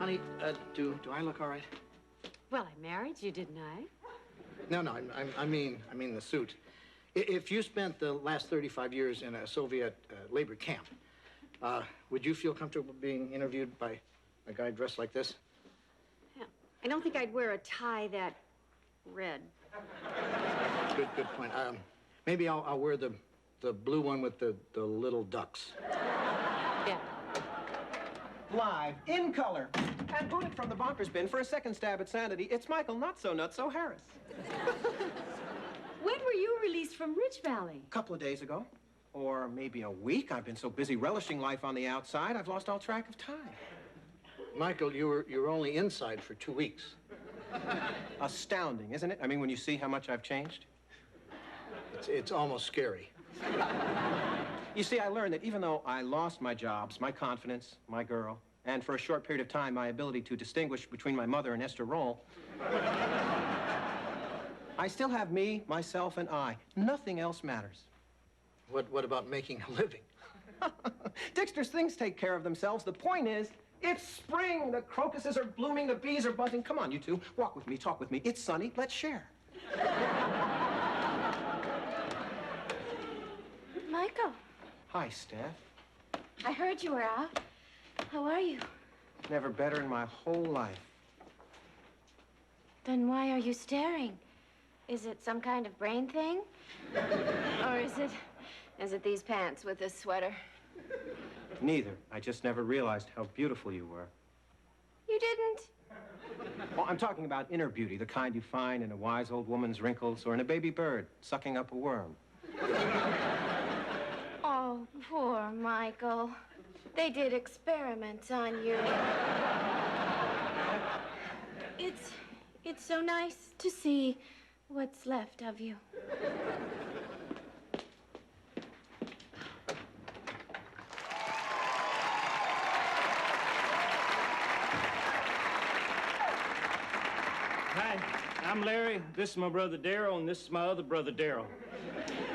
Honey, do I look all right? Well, I married you, didn't I? No, I mean the suit. If you spent the last 35 years in a Soviet labor camp, would you feel comfortable being interviewed by a guy dressed like this? Yeah. I don't think I'd wear a tie that red. Good point. Maybe I'll wear the blue one with the little ducks. Yeah. Live, in color, and booted from the bumpers bin for a second stab at sanity, it's Michael Not-So Harris. When were you released from Ridge Valley? A couple of days ago, or maybe a week. I've been so busy relishing life on the outside, I've lost all track of time. Michael, you were only inside for 2 weeks. Astounding, isn't it? I mean, when you see how much I've changed. It's almost scary. You see, I learned that even though I lost my jobs, my confidence, my girl, and for a short period of time, my ability to distinguish between my mother and Esther Roll, I still have me, myself, and I. Nothing else matters. What about making a living? Dexter's things take care of themselves. The point is, it's spring. The crocuses are blooming, the bees are buzzing. Come on, you two. Walk with me, talk with me. It's sunny. Let's share. Michael. Hi, Steph. I heard you were out. How are you? Never better in my whole life. Then why are you staring? Is it some kind of brain thing? Or is it these pants with this sweater? Neither. I just never realized how beautiful you were. You didn't? Well, I'm talking about inner beauty, the kind you find in a wise old woman's wrinkles or in a baby bird sucking up a worm. Oh, poor Michael. They did experiments on you. It's so nice to see what's left of you. Hi, I'm Larry. This is my brother Darryl, and this is my other brother Darryl.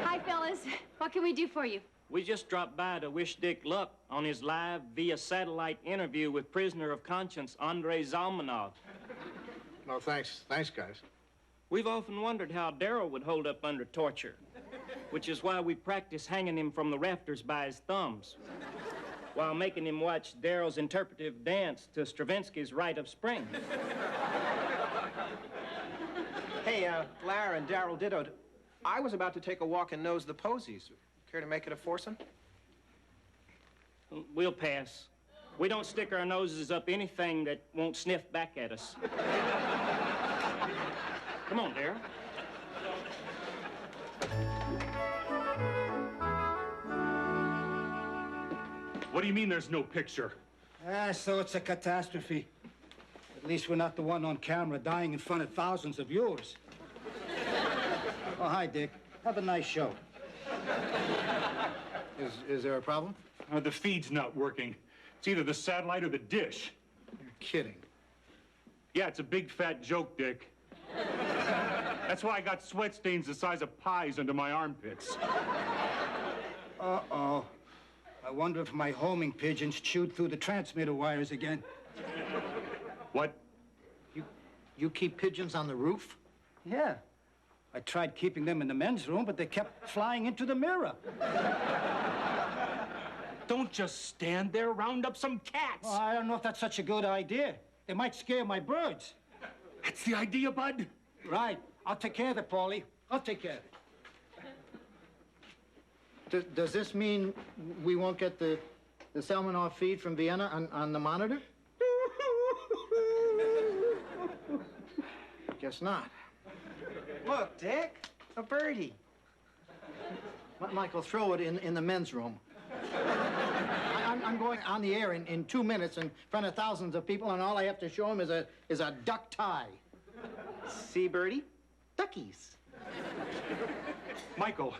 Hi, fellas. What can we do for you? We just dropped by to wish Dick luck on his live via satellite interview with prisoner of conscience Andrei Zalmanov. Well, thanks, guys. We've often wondered how Darryl would hold up under torture, which is why we practice hanging him from the rafters by his thumbs, while making him watch Darryl's interpretive dance to Stravinsky's Rite of Spring. Hey, Lara and Darryl ditto. I was about to take a walk and nose the posies. Care to make it a foursome? We'll pass. We don't stick our noses up anything that won't sniff back at us. Come on, Darryl. What do you mean there's no picture? So it's a catastrophe. At least we're not the one on camera dying in front of thousands of viewers. Oh, hi, Dick. Have a nice show. Is there a problem? The feed's not working. It's either the satellite or the dish. You're kidding. Yeah, it's a big fat joke, Dick. That's why I got sweat stains the size of pies under my armpits. Uh-oh. I wonder if my homing pigeons chewed through the transmitter wires again. What? You keep pigeons on the roof? Yeah. I tried keeping them in the men's room, but they kept flying into the mirror. Don't just stand there. Round up some cats. Well, I don't know if that's such a good idea. They might scare my birds. That's the idea, Bud. Right. I'll take care of it, Paulie. I'll take care of it. Does this mean we won't get the Salmanov feed from Vienna on the monitor? Guess not. Look, Dick, a birdie. Michael, throw it in the men's room. I'm going on the air in 2 minutes in front of thousands of people, and all I have to show them is a duck tie. See, birdie? Duckies. Michael,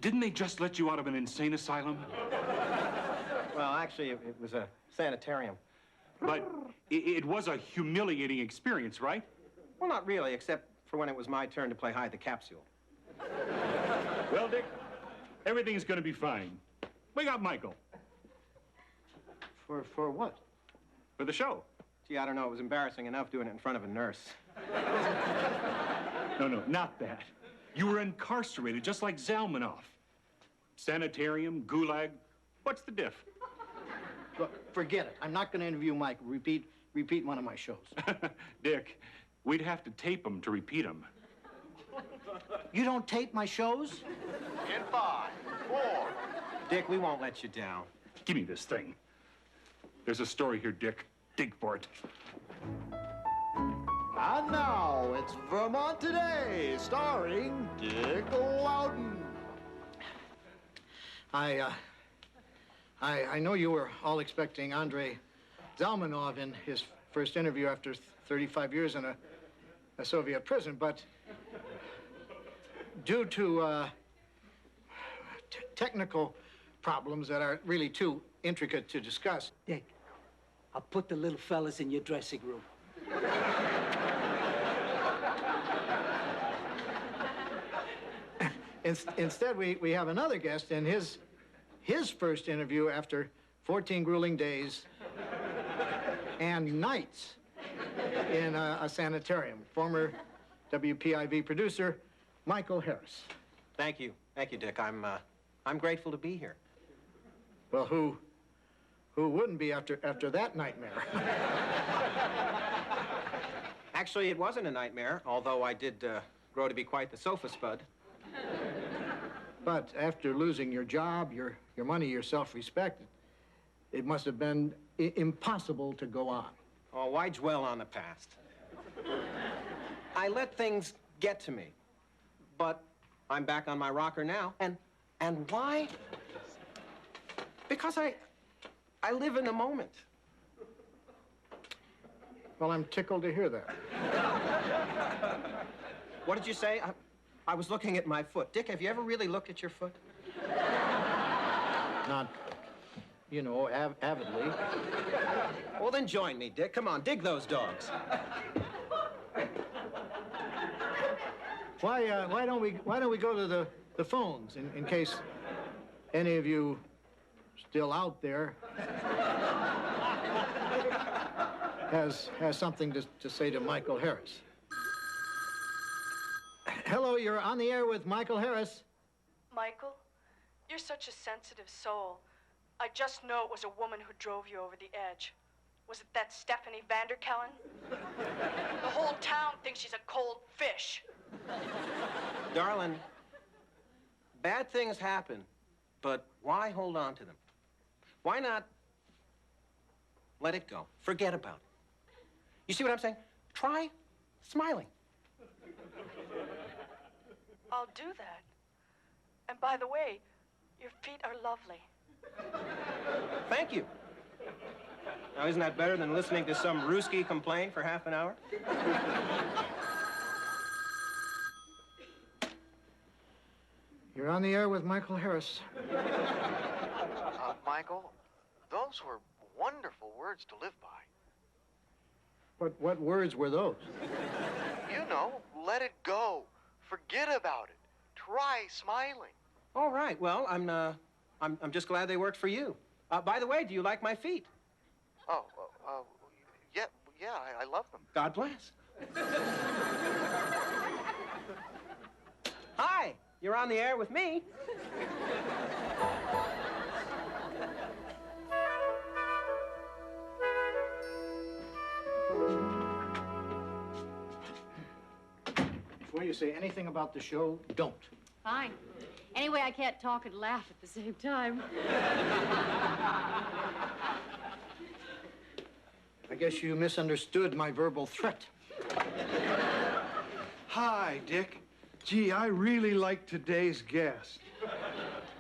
didn't they just let you out of an insane asylum? Well, actually, it was a sanitarium. But it was a humiliating experience, right? Well, not really, except for when it was my turn to play hide the capsule. Well, Dick, everything's gonna be fine. We got Michael. For what? For the show. Gee, I don't know. It was embarrassing enough doing it in front of a nurse. No, not that. You were incarcerated, just like Zalmanoff. Sanitarium, gulag. What's the diff? Look, forget it. I'm not going to interview Mike. Repeat one of my shows. Dick, we'd have to tape them to repeat them. You don't tape my shows? In 5, 4. Dick, we won't let you down. Give me this thing. There's a story here, Dick. Dig for it. And now it's Vermont Today, starring Dick Loudon. I know you were all expecting Andrei Zalmanov in his first interview after 35 years in a Soviet prison, but due to technical problems that are really too intricate to discuss. Dick, I'll put the little fellas in your dressing room. Instead, we have another guest in his first interview after 14 grueling days and nights in a sanitarium. Former WPIV producer, Michael Harris. Thank you, Dick. I'm grateful to be here. Well, who wouldn't be after that nightmare? Actually, it wasn't a nightmare, although I did grow to be quite the sofa spud. But after losing your job, your money, your self-respect, it must have been impossible to go on. Oh, why dwell on the past? I let things get to me, but I'm back on my rocker now. And why? Because I live in the moment. Well, I'm tickled to hear that. What did you say? I was looking at my foot. Dick, have you ever really looked at your foot? Not, avidly. Well, then join me, Dick. Come on, dig those dogs. Why don't we go to the phones in case any of you still out there has something to say to Michael Harris. Hello, you're on the air with Michael Harris. Michael, you're such a sensitive soul. I just know it was a woman who drove you over the edge. Was it that Stephanie Vanderkellen? The whole town thinks she's a cold fish. Darling, bad things happen, but why hold on to them? Why not let it go? Forget about it. You see what I'm saying? Try smiling. I'll do that. And by the way, your feet are lovely. Thank you. Now, isn't that better than listening to some Ruski complain for half an hour? You're on the air with Michael Harris. Michael, those were wonderful words to live by. What words were those? You know, let it go. Forget about it. Try smiling. All right. Well, I'm just glad they worked for you. By the way, do you like my feet? Oh, yeah, I love them. God bless. Hi, you're on the air with me. Before you say anything about the show, don't. Fine. Anyway, I can't talk and laugh at the same time. I guess you misunderstood my verbal threat. Hi, Dick. Gee, I really like today's guest.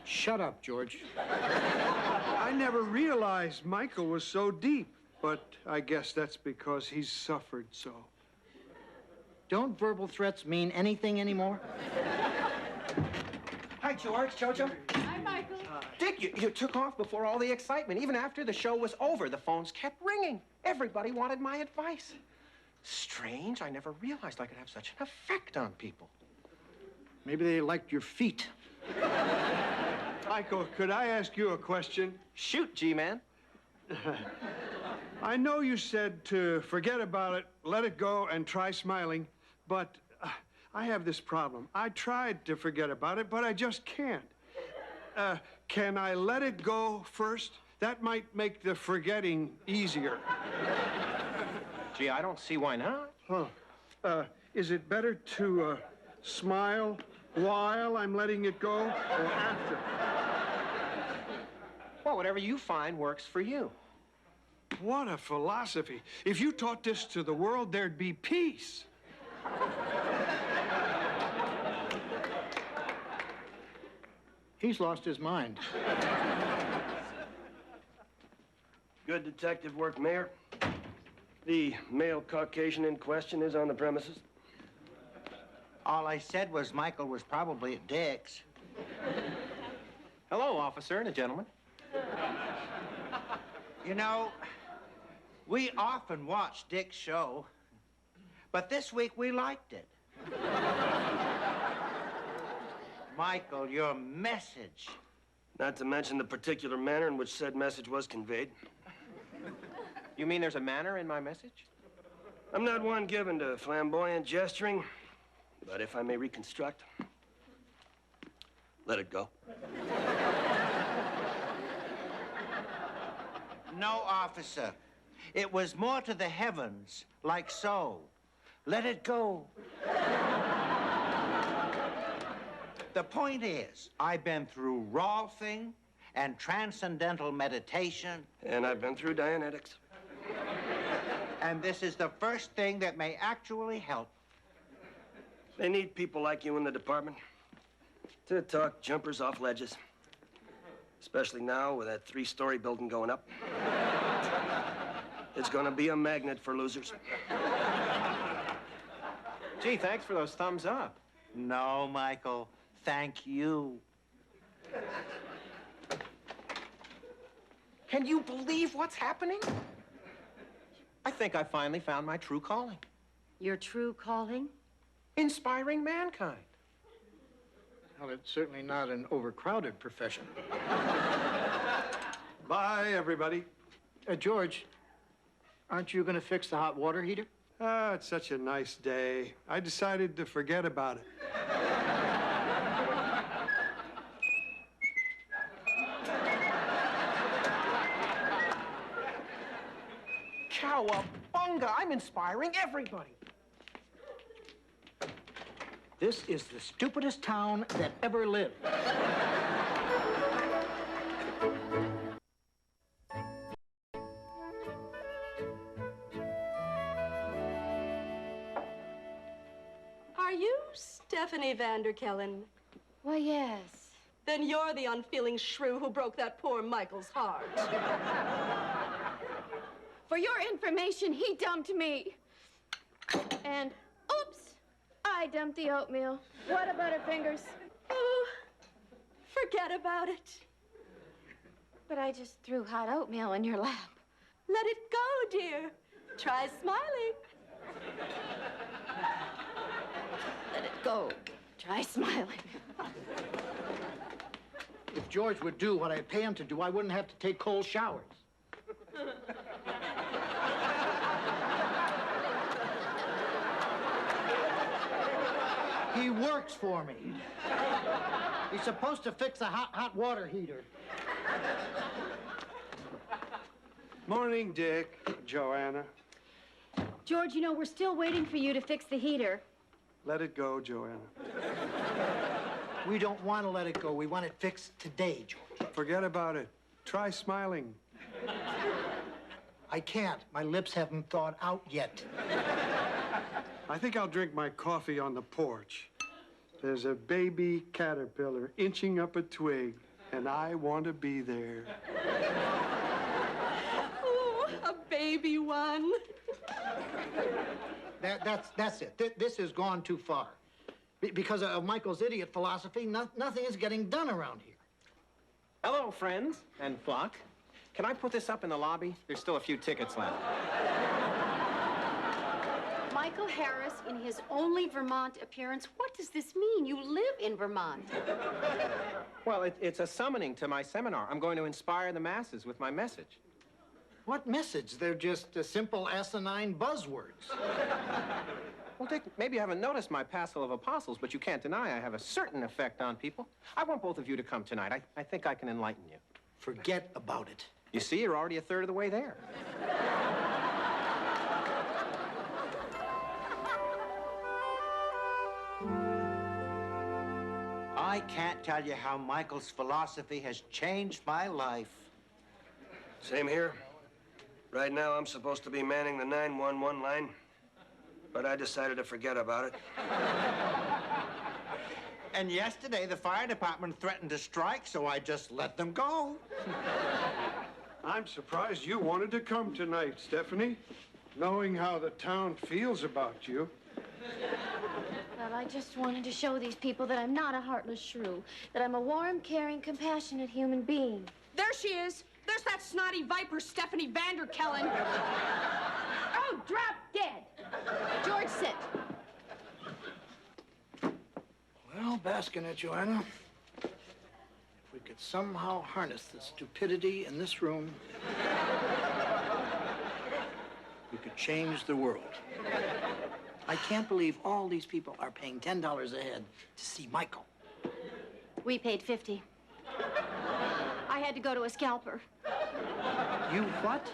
Shut up, George. I never realized Michael was so deep, but I guess that's because he's suffered so. Don't verbal threats mean anything anymore? Hi, George, Jojo. Hi, Michael. Dick, you took off before all the excitement. Even after the show was over, the phones kept ringing. Everybody wanted my advice. Strange, I never realized I could have such an effect on people. Maybe they liked your feet. Michael, could I ask you a question? Shoot, G-Man. I know you said to forget about it, let it go, and try smiling, but I have this problem. I tried to forget about it, but I just can't. Can I let it go first? That might make the forgetting easier. Gee, I don't see why not. Huh. Is it better to smile while I'm letting it go or after? Well, whatever you find works for you. What a philosophy. If you taught this to the world, there'd be peace. He's lost his mind. Good detective work, Mayor. The male Caucasian in question is on the premises. All I said was Michael was probably at Dick's. Hello, officer and a gentleman. You know, we often watch Dick's show, but this week we liked it. Michael, your message. Not to mention the particular manner in which said message was conveyed. You mean there's a manner in my message? I'm not one given to flamboyant gesturing, but if I may reconstruct, let it go. No, officer. It was more to the heavens, like so. Let it go. The point is, I've been through rolfing and transcendental meditation. And I've been through Dianetics. And this is the first thing that may actually help. They need people like you in the department to talk jumpers off ledges. Especially now with that 3-story building going up. It's gonna be a magnet for losers. Gee, thanks for those thumbs up. No, Michael. Thank you. Can you believe what's happening? I think I finally found my true calling. Your true calling? Inspiring mankind. Well, it's certainly not an overcrowded profession. Bye, everybody. George, aren't you going to fix the hot water heater? It's such a nice day. I decided to forget about it. Cowabunga! I'm inspiring everybody. This is the stupidest town that ever lived. Are you Stephanie Vanderkellen? Why, yes. Then you're the unfeeling shrew who broke that poor Michael's heart. For your information, he dumped me. And, oops, I dumped the oatmeal. What a Butterfingers. Oh, forget about it. But I just threw hot oatmeal in your lap. Let it go, dear. Try smiling. Let it go. Try smiling. If George would do what I pay him to do, I wouldn't have to take cold showers. He works for me. He's supposed to fix the hot water heater. Morning, Dick, Joanna. George, you know, we're still waiting for you to fix the heater. Let it go, Joanna. We don't want to let it go. We want it fixed today, George. Forget about it. Try smiling. I can't. My lips haven't thawed out yet. I think I'll drink my coffee on the porch. There's a baby caterpillar inching up a twig, and I want to be there. Oh, a baby one. That's it. This has gone too far. Because of Michael's idiot philosophy, nothing is getting done around here. Hello, friends and flock. Can I put this up in the lobby? There's still a few tickets left. Michael Harris in his only Vermont appearance. What does this mean? You live in Vermont. Well, it's a summoning to my seminar. I'm going to inspire the masses with my message. What message? They're just simple asinine buzzwords. Well, Dick, maybe you haven't noticed my passel of apostles, but you can't deny I have a certain effect on people. I want both of you to come tonight. I think I can enlighten you. Forget about it. You see, you're already a third of the way there. I can't tell you how Michael's philosophy has changed my life. Same here. Right now, I'm supposed to be manning the 911 line, but I decided to forget about it. And yesterday, the fire department threatened to strike, so I just let them go. I'm surprised you wanted to come tonight, Stephanie, knowing how the town feels about you. Well, I just wanted to show these people that I'm not a heartless shrew, that I'm a warm, caring, compassionate human being. There she is. There's that snotty viper, Stephanie Vanderkellen. Oh, drop dead. George, sit. Well, basking it, Joanna. If we could somehow harness the stupidity in this room, we could change the world. I can't believe all these people are paying $10 a head to see Michael. We paid 50. I had to go to a scalper. You what?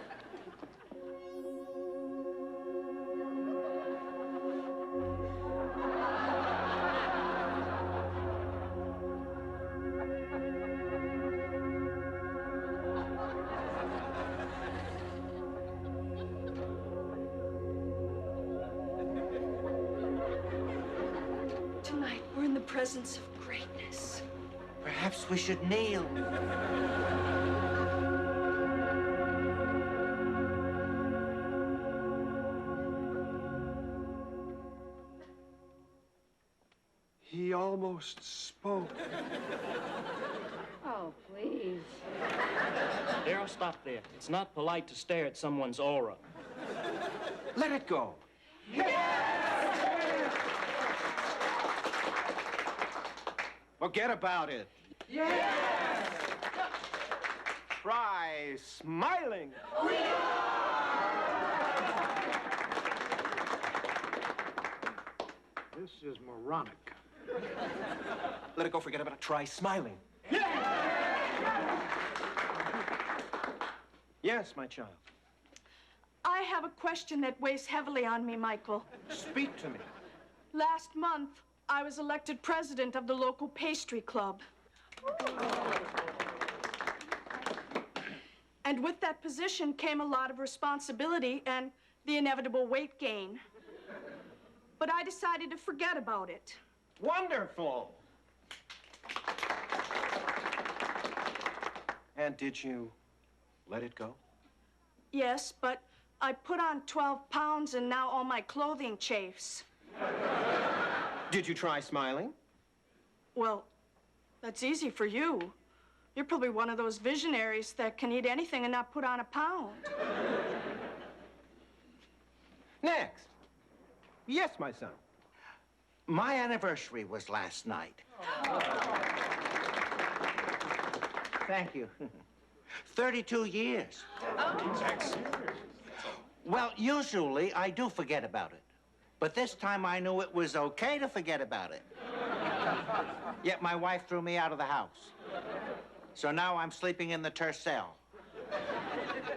Tonight, we're in the presence of greatness. Perhaps we should kneel. He almost spoke. Oh, please. Daryl, stop there. It's not polite to stare at someone's aura. Let it go. Forget about it. Try smiling. This is moronic. Let it go, forget about it. Try smiling. Yes, my child. I have a question that weighs heavily on me, Michael. Speak to me. Last month, I was elected president of the local pastry club. And with that position came a lot of responsibility and the inevitable weight gain. But I decided to forget about it. Wonderful. And did you let it go? Yes, but I put on 12 pounds and now all my clothing chafes. Did you try smiling? Well, that's easy for you. You're probably one of those visionaries that can eat anything and not put on a pound. Next. Yes, my son. My anniversary was last night. Thank you. 32 years. Well, usually I do forget about it. But this time I knew it was okay to forget about it. Yet my wife threw me out of the house. So now I'm sleeping in the Tercel.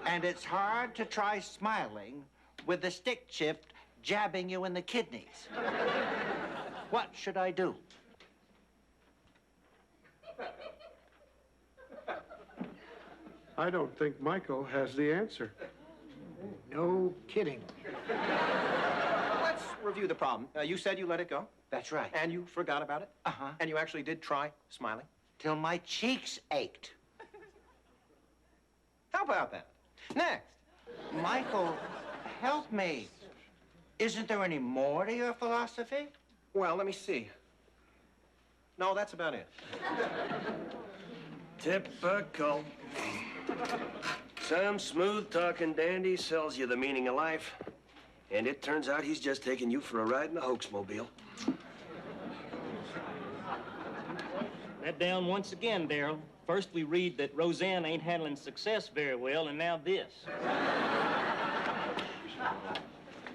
And it's hard to try smiling with the stick shift jabbing you in the kidneys. What should I do? I don't think Michael has the answer. No kidding. Let's review the problem. You said you let it go, That's right. and you forgot about it, Uh-huh. and you actually did try smiling. Till my cheeks ached. How about that? Next. Michael, help me. Isn't there any more to your philosophy? Well, let me see. No, that's about it. Typical. Some smooth-talking dandy sells you the meaning of life, and it turns out he's just taking you for a ride in the hoaxmobile. That down once again, Daryl. First we read that Roseanne ain't handling success very well, and now this.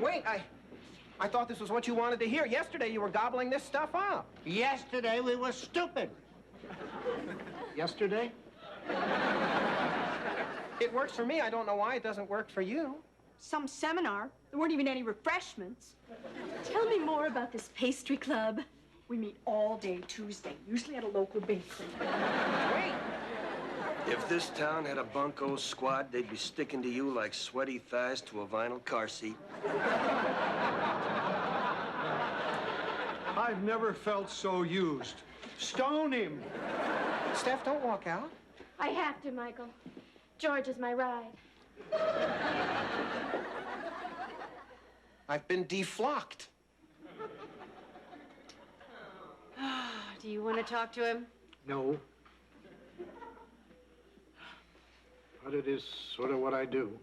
Wait, I thought this was what you wanted to hear. Yesterday you were gobbling this stuff up. Yesterday we were stupid. Yesterday? It works for me. I don't know why it doesn't work for you. Some seminar. There weren't even any refreshments. Tell me more about this pastry club. We meet all day Tuesday, usually at a local bakery. Wait. If this town had a bunco squad, they'd be sticking to you like sweaty thighs to a vinyl car seat. I've never felt so used. Stone him. Steph, don't walk out. I have to, Michael. George is my ride. I've been deflocked. Do you want to talk to him? No. But it is sort of what I do.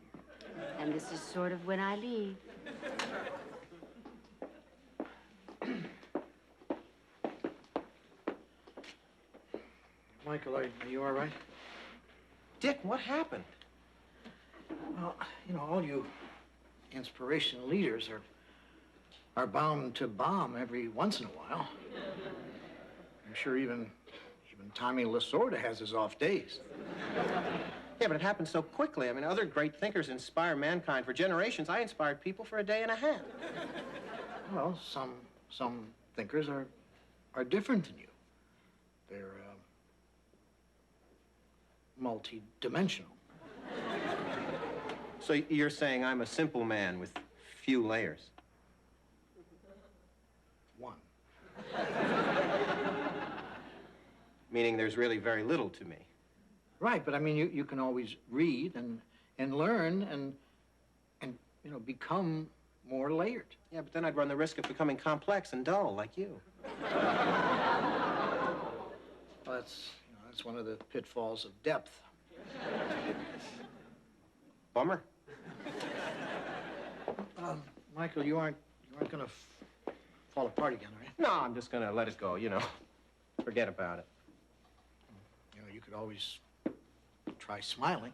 And this is sort of when I leave. Michael, are you all right? Dick, what happened? Well, you know, all you inspirational leaders are bound to bomb every once in a while. I'm sure even Tommy Lasorda has his off days. Yeah, but it happened so quickly. I mean, other great thinkers inspire mankind for generations. I inspired people for a day and a half. Well, some thinkers are different than you. They're multi-dimensional. So you're saying I'm a simple man with few layers? One. Meaning there's really very little to me. Right, but I mean, you can always read and learn and you know, become more layered. Yeah, but then I'd run the risk of becoming complex and dull like you. Well, that's one of the pitfalls of depth. Bummer. Michael, you aren't gonna fall apart again, are you? No, I'm just gonna let it go, you know. Forget about it. You know, you could always try smiling.